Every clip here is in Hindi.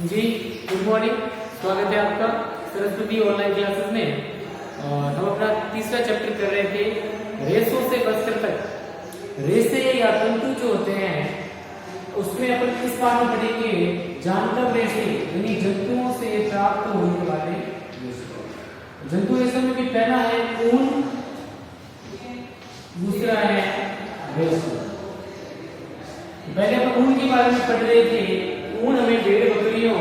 जी गुड मॉर्निंग। स्वागत है आपका सरस्वती ऑनलाइन क्लासेस में। और हम अपना तीसरा चैप्टर कर रहे थे रेसों से बचकर तक। रेसे या तंतु जो होते हैं उसमें अपन किस पाठ में पढ़ेंगे, जानवर रेसे यानी जंतुओं से प्राप्त होने वाले जंतु रेशों में भी पहला है ऊन, दूसरा है रेशम। पहले अपन ऊन के बारे में पढ़ रहे थे। ऊन हमें भेड़ बकरियों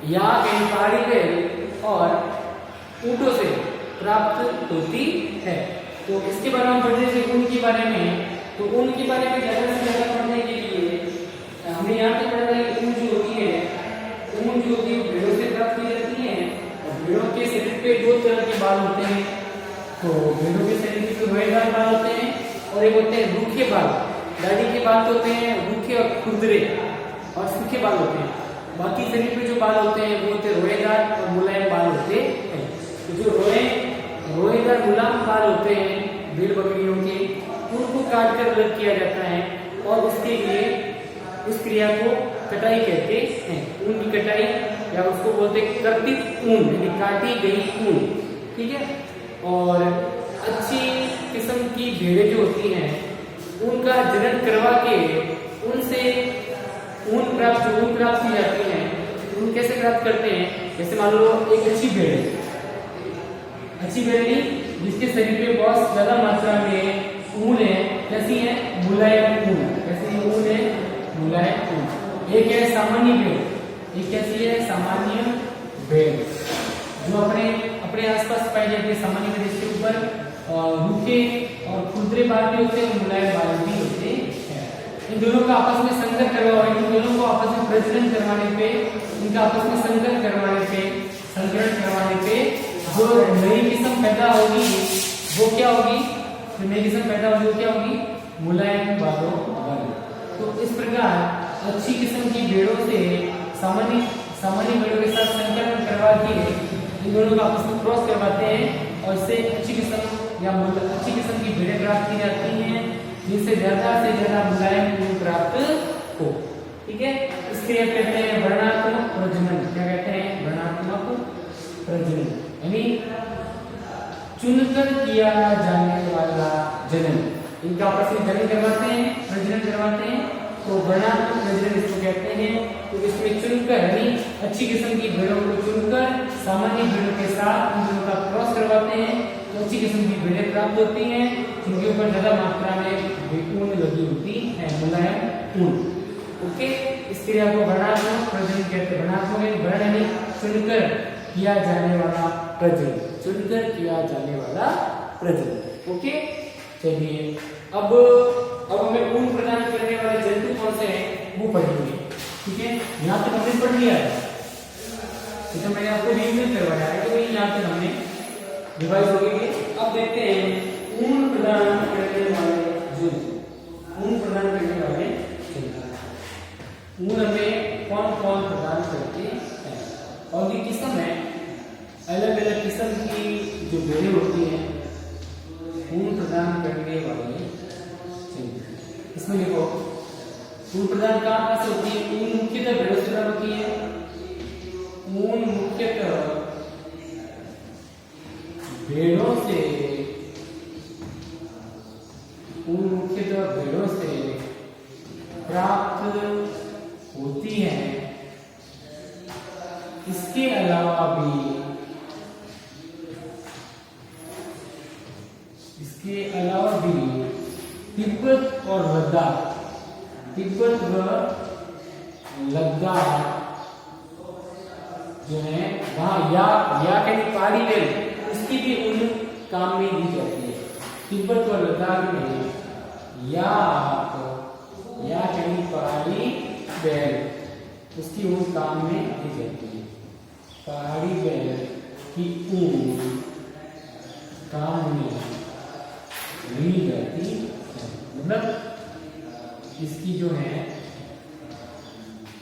या कहीं पहाड़ी पे और ऊंटों से प्राप्त होती है। तो इसके बारे में पढ़ रहे थे ऊन के बारे में। तो ऊन के बारे में ज्यादा से ज्यादा पढ़ने के लिए हमने यहाँ पे पढ़ा है ऊन जो होती है, ऊन जो होती है भेड़ों से प्राप्त की जाती है। और भेड़ों के शरीर पे दो तरह के बाल होते हैं। तो भेड़ों के शरीर पे रोएदार बाल होते हैं और एक होते हैं रूखे बाल। गाड़ी के बाल होते हैं रूखे और खुरदरे और सूखे बाल होते हैं। बाकी शरीर पे जो बाल होते हैं वो होते हैं रोएदार और मुलायम बाल होते हैं। तो जो रोएदार मुलायम बाल होते हैं भेड़ बकरियों के, उनको काट कर अलग किया जाता है और उसके लिए उस क्रिया को कटाई कहते हैं। ऊन की कटाई या उसको बोलते हैं कर्तित ऊन यानी काटी गई ऊन। ठीक है। और अच्छी किस्म की भेड़ें जो होती हैं उनका जनन करवा के उनसे ऊन प्राप्त की जाती है। ऊन कैसे प्राप्त करते हैं, जैसे मान लो एक अच्छी भेड़ जिसके शरीर पे बहुत ज्यादा मात्रा में ऊन है, कैसी है, मुलायम ऊन। कैसी ऊन है, मुलायम ऊन। एक है सामान्य भेड़, एक कैसी है, सामान्य भेड़ जो अपने आसपास पाई जाती है। सामान्य भेड़ इसके ऊपर रूखे और खुरदरे बाल भी होते हैं, मुलायम बाल भी होते हैं। इन दोनों का आपस में संकर करवाने, इन दोनों को आपस में प्रजनन करवाने पे, इनका आपस में संकरण करवाने पे जो नई किस्म पैदा होगी वो क्या होगी, जो नई किस्म पैदा होगी वो क्या होगी, मुलायम बालों वाली। तो इस प्रकार अच्छी किस्म की भेड़ों से सामान्य भेड़ों के साथ संकरण करवा के इन दोनों का आपस में क्रॉस करवाते हैं और इससे अच्छी किस्म की भेड़ें प्राप्त की जाती हैं जिससे ज्यादा से ज्यादा मुलायम ऊन प्राप्त हो। ठीक है। इसके कहते हैं वर्णात्मक प्रजनन। क्या कहते हैं, वर्णात्मक प्रजनन यानी चुनकर किया जाने वाला जनन। इनका आपस में जनन करवाते हैं, प्रजनन करवाते हैं, तो वर्णात्मक प्रजनन इसको कहते हैं। तो इसमें चुनकर यानी अच्छी किस्म की भेड़ों को चुनकर सामान्य भेड़ों के साथ इन दोनों का क्रॉस करवाते हैं तो अच्छी किस्म की भेड़ें प्राप्त होती हैं जिनके ऊपर ज्यादा मात्रा में ऊन लगी होती है, मुलायम ऊन। ओके। इस क्रिया को वर्णात्मक प्रजनन कहते हैं। वर्णात्मक यानी चुनकर किया जाने वाला प्रजनन, चुनकर किया जाने वाला प्रजनन। ओके। चलिए अब हमें ऊन प्रदान करने वाले जंतु कौन से हैं वो पढ़ेंगे। ठीक है। यहाँ तक हमने पढ़ लिया है, तो मैंने आपको रिवीजन करवाया है, तो यहाँ तक हमने रिवाइज हो गई। अब देखते हैं ऊन प्रदान करने वाले जंतु। ऊन प्रदान करने वाले जंतु ऊन हमें कौन कौन प्रदान करते हैं और ये किस्म है, अलग अलग किस्म की जो भेड़ें होती हैं ऊन प्रदान करने वाले जंतु। इसमें देखो ऊन प्रदान कहाँ से होती है। ऊन मुख्यतः भेड़ों से प्राप्त होती है। ऊन मुख्यतः भेड़ों से प्राप्त होती है। इसके अलावा भी तिब्बत और लद्दाख जो है वहां या कहीं पहाड़ी बैल उसकी भी ऊन काम में दी जाती है। तिब्बत और लद्दाख में या कहीं पहाड़ी बैल उसकी ऊन काम में दी जाती है। पहाड़ी बैल की ऊन काम में ली जाती है, मतलब इसकी जो है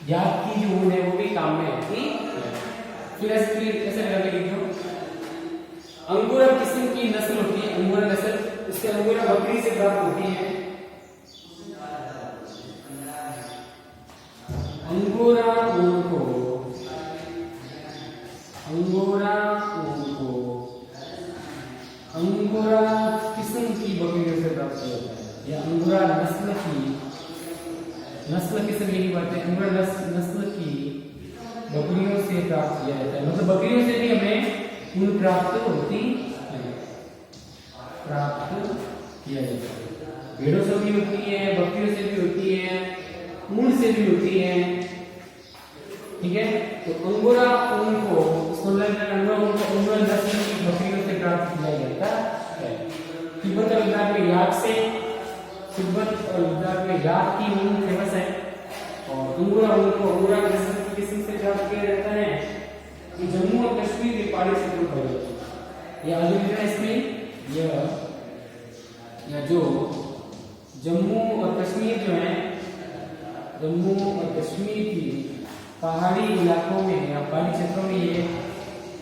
याद की जो ऊन है वो भी काम में आती है। फिर ऐसे लगा के लिखो अंगूरा किस्म की नस्ल होती है। अंगूरा नस्ल, इससे अंगूरा बकरी से प्राप्त होती है। अंगूरा ऊन को बकरियों से प्राप्त किया जाता है। या अंगोरा नस्ल किसे मेरी बात है, अंगोरा नस्ल की बकरियों से प्राप्त किया जाता है। मतलब बकरियों से भी हमें ऊन प्राप्त होती है, प्राप्त किया जाता है। भेड़ों से भी होती है, बकरियों से भी होती है, ऊन से भी होती है। ठीक है, तो अंगोरा ऊन को अंगोरा नस्ल की बकरियों से प्राप्त किया जाता है। तिब्बत और लद्दाख में याक से, तिब्बत और लद्दाख में याक की ऊन फेमस है। और अंगोरा ऊन को अंगोरा नस्ल की किस्म से प्राप्त किया जाता है कि जम्मू और कश्मीर के पहाड़ी क्षेत्रों पर होती है। ये आगे लिखा है इसमें, यह जो जम्मू और कश्मीर जो है, जम्मू और कश्मीर की पहाड़ी इलाकों में या पहाड़ी क्षेत्रों में ये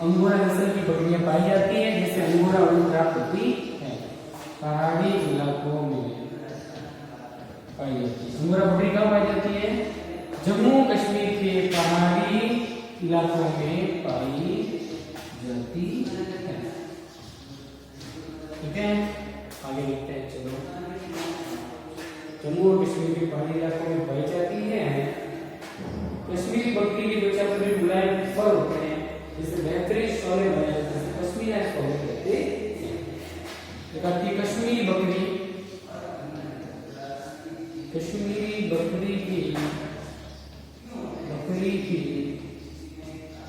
अंगोरा नस्ल की बकरियां पाई जाती हैं, जिससे अंगोरा ऊन प्राप्त होती है। पहाड़ी इलाकों में पाई जाती है अंगोरा बकरी कहाँ पाई जाती है? जम्मू कश्मीर के पहाड़ी इलाकों में पाई जाती है। ठीक है, आगे लिखते हैं। चलो, जम्मू और कश्मीर के पहाड़ी इलाकों में पाई जाती है। कश्मीरी बकरी के त्वचा पर भी मुलायम फर होते हैं, जिससे बेहतरीन शोले बनाए जाते हैं, पश्मीना शोले कहते हैं। कश्मीरी बकरी की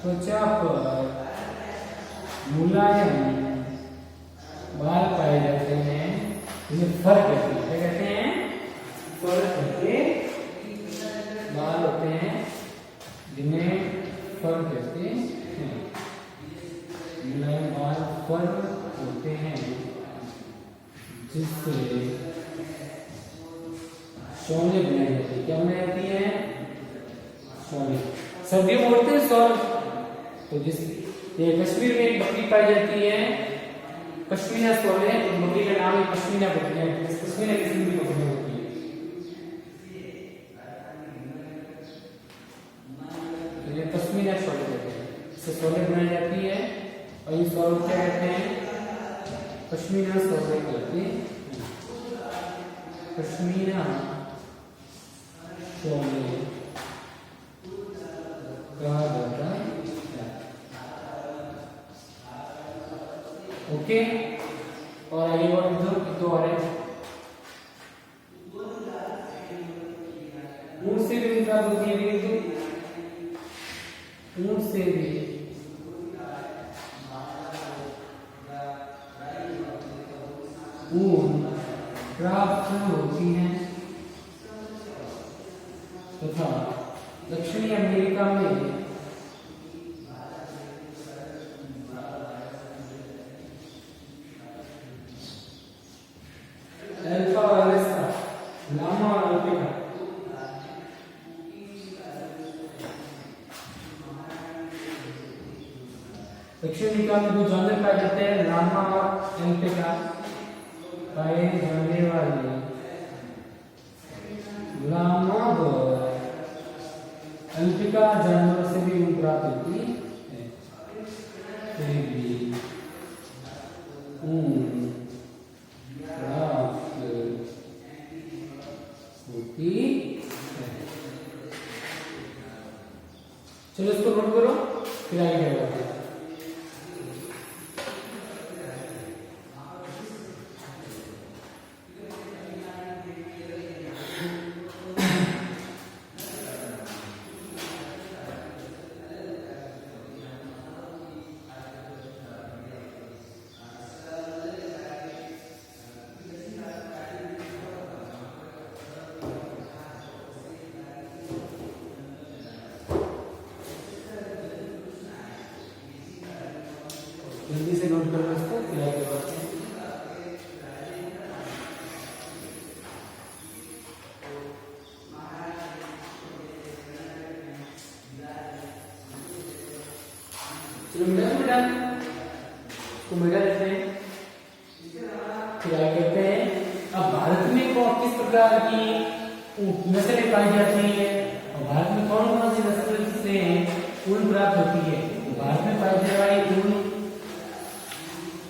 त्वचा पर मुलायम बाल पाए जाते हैं, जिन्हें फर कहते हैं। क्या कहते हैं? फर कहते बाल होते हैं, जिन्हें फर कहते हैं। मुलायम बाल फर होते हैं, जिससे शोले बनाई जाती है। क्या बनाई जाती है? शोले। सर्दियों में उड़ते हैं शॉल। तो जिस ये कश्मीर में एक बकरी पाई जाती है, पश्मीना शोले, तो बकरी का नाम है पश्मीना बकरियां। पश्मीना किस्म की बकरियां होती है। ये पश्मीना शोले कहते हैं, इससे शोले बनाई जाती है। और ये शोल क्या कहते हैं? पश्मीना शोले कहते हैं। पश्मीना शोले कहा जाता है। ओके, और आगे बढ़ो। दो और ऊन से भी उनका होती है, ऊन से भी ऊन प्राप्त होती है तथा दक्षिणी अमेरिका में अल्फा और अलेक्सा, लामा और अल्पिका, दक्षिण अमेरिका में दो जानवर पाए जाते हैं, लामा और अल्पिका। पाए जाने वाले लामा और अल्पिका जानवरों से भी ऊन प्राप्त होती है, से भी ऊन प्राप्त होती है। चलो इसको नोट करो, फिर आगे क्या करते हैं। जल्दी से नोट कर लो इसको, फिर आगे बढ़ते हैं। चलो बेटा इसको मेगा लेते हैं, फिर आगे कहते हैं। अब भारत में किस प्रकार की नस्लें पाई जाती है और भारत में कौन कौन सी नस्ल से ऊन प्राप्त होती है? भारत में पाई जाने वाली ऊन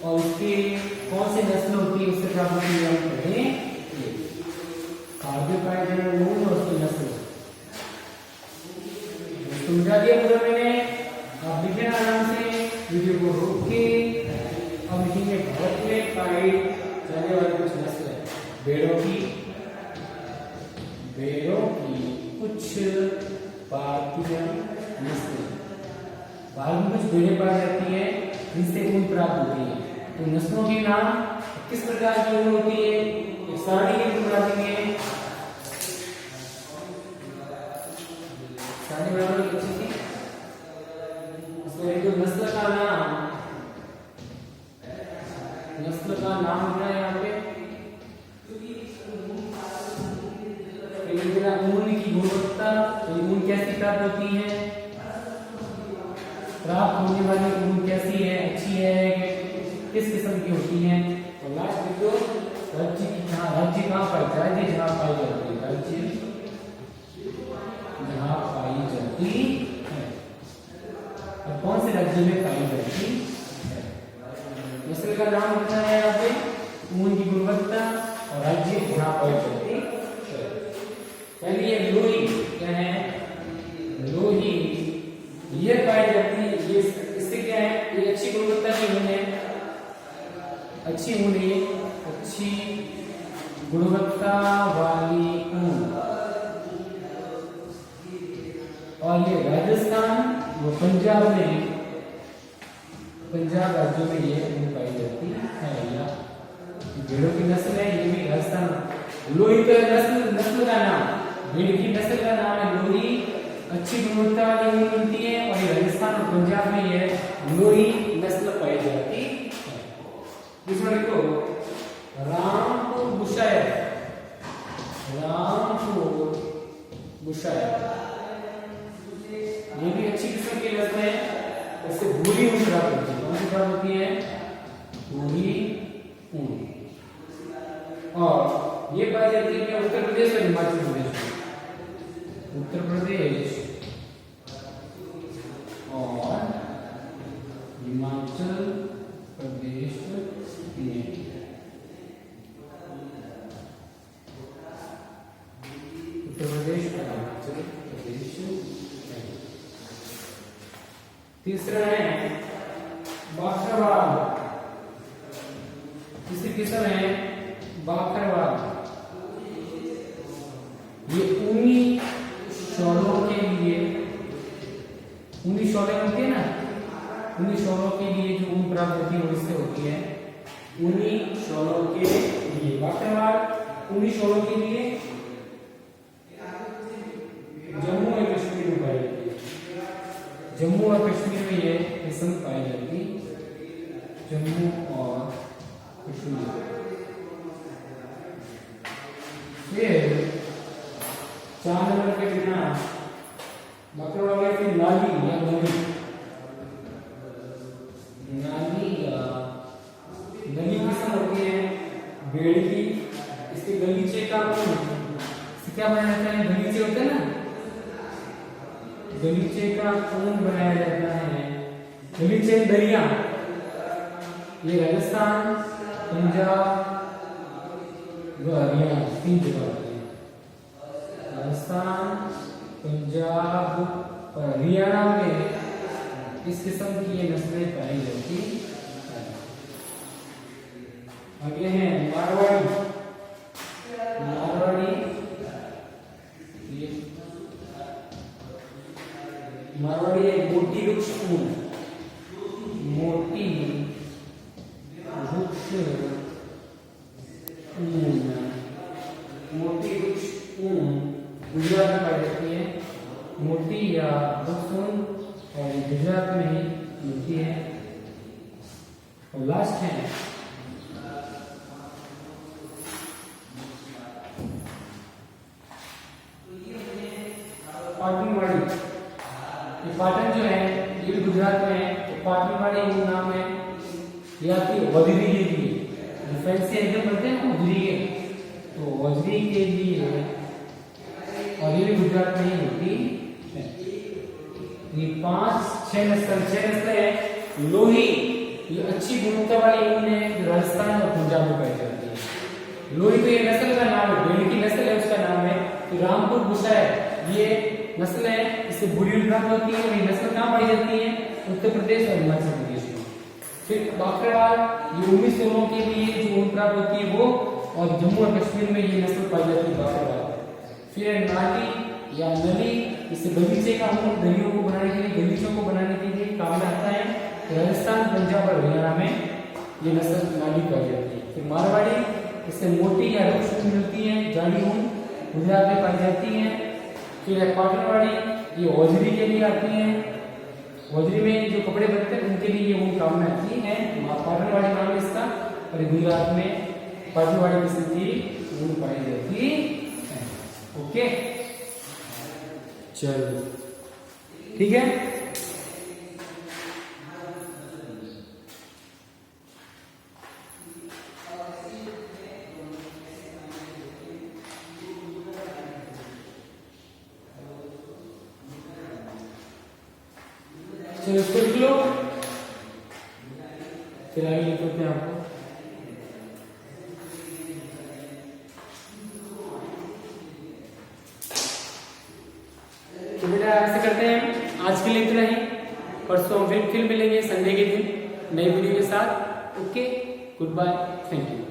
और उसके कौन सी नस्ल होती है उससे प्राप्त होती है हम पढ़ेंगे। आगे पाए जाने मूल और उसकी नस्ल समझा दिया पूरा मैंने। आप लिखे आराम से, वीडियो को रोक के अब लिखेंगे भारत में पाई जाने वाली कुछ नस्ल है भेड़ों की कुछ भारतीय नस्ल। भारत में कुछ भेड़ें पाई जाती है जिससे ऊन प्राप्त होती है। तो नस्लों के नाम किस प्रकार की ऊन होती है एक सारणी के रूप में बना देंगे। सारणी बनाने की अच्छी थी। तो एक नस्ल का नाम होता है यहाँ पे ऊन की गुणवत्ता, ऊन कैसी प्राप्त होती है, प्राप्त होने वाली ऊन कैसी है, अच्छी है, किस किस्म की होती है। और लास्ट में जो राज्य कहाँ पाई जाती है, जहाँ पाई जाती है, राज्य जहाँ पाई जाती है और कौन से राज्य में पाई जाती है। नस्ल का नाम होता है यहाँ पे ऊन की गुणवत्ता और राज्य जहाँ पाई जाती है। पहले ये लोही क्या है, लोही ये पाई जाती है, ये इससे क्या है, ये अच्छी गुणवत्ता की ऊन है, अच्छी ऊन है, अच्छी गुणवत्ता वाली ऊन। और ये राजस्थान व पंजाब राज्यों में ये ऊन पाई जाती है। या भेड़ों की नस्ल है, ये भी राजस्थान। लोही तो नस्ल का नाम, भेड़ की नस्ल का नाम है लोही, अच्छी गुणवत्ता वाली ऊन मिलती है और ये राजस्थान और पंजाब में ये लोही नस्ल पाई जाती है। दूसरा देखो रामपुर बुशायर, ये भी अच्छी किस्म की नस्ल है। इससे भूरी ऊन प्राप्त होती है। कौन सी प्राप्त होती है, भूरी ऊन। और ये पाई जाती है उत्तर प्रदेश और हिमाचल प्रदेश में। उत्तर प्रदेश और हिमाचल प्रदेश में। उत्तर प्रदेश और हिमाचल प्रदेश में। तीसरा है बाखरवाल, तीसरी किस्म है बाखरवाल। ये ऊनी शॉलों के लिए, ऊनी शॉलें होती है ना, ऊनी शॉलों के लिए जो ऊन प्राप्त होती है वो इससे होती है। ऊनी शॉलों के लिए बाखरवाल, ऊनी शॉलों के लिए जम्मू और कश्मीर में पाई जाती है। जम्मू और कश्मीर में ये किस्म पाई जाती है, जम्मू और कश्मीर। फिर 4 नंबर के बिना बकरवाल की नाली या नली किस्म होती है भेड़ की। इसके गलीचे का क्या बनाया जाता है, गलीचे होते हैं ना, गलीचे का ऊन बनाया जाता है। गलीचे दरिया, ये राजस्थान, पंजाब व हरियाणा 3 जगह होती है। राजस्थान, पंजाब और हरियाणा में इस किस्म की ये नस्लें पाई जाती है। आगे है मारवाड़ी। मारवाड़ी एक मोटी वृक्ष ऊन, मोटी वृक्ष ऊन, मोटी वृक्ष ऊन गुजरात में पाई जाती है। मोटी या वृक्ष ऊन और गुजरात में ही मिलती है। और लास्ट है पाटनवाड़ी। ये पाटन जो है ये भी गुजरात में है। तो पाटनवाड़ी नाम है, ये आपकी वजरी के लिए, फैंसी एकदम बनते हैं ना वजरी के, तो वजरी के लिए, और ये भी गुजरात में ही होती है। ये 5-6 नस्ल है। लोही ये अच्छी गुणवत्ता वाली ऊन है जो राजस्थान और पंजाब में पाई जाती है। लोही तो ये नस्ल का नाम है, भेड़ की नस्ल है उसका नाम है। तो रामपुर बुशा है ये नस्ल है, इससे बुरी ऊन प्राप्त होती है। ये नस्ल कहाँ पाई जाती है? उत्तर प्रदेश और हिमाचल प्रदेश में। फिर बाकरवाल ये 19 के लिए जो ऊन प्राप्त होती है वो, और जम्मू और कश्मीर में ये नस्ल पाई जाती है बाकरवाल। फिर नाली या नली, इससे बगीचे का ऊन दरियों को बनाने के लिए, गलीचों को बनाने के लिए काम में आता है। राजस्थान, पंजाब और हरियाणा में ये नस्ल नाली पाई जाती है। फिर मारवाड़ी, इससे मोटी या रुक्ष ऊन मिलती है, जाली ऊन गुजरात में पाई जाती है। फिर पाटनवाड़ी, ये हौजरी के लिए आती है, हौजरी में जो कपड़े बनते हैं उनके लिए ये ऊन काम में आती है। पाटनवाड़ी नाम है इसका, और गुजरात में पाटनवाड़ी किस्म की ऊन पाई जाती है। ओके, चलो ठीक है। चलो इसको लिख लो, फिर आगे लिख लेते हैं आपको। तो बेटा ऐसे करते हैं, आज के लिए इतना ही। परसों फिर मिलेंगे संडे के दिन नई वीडियो के साथ। Okay, goodbye, thank you.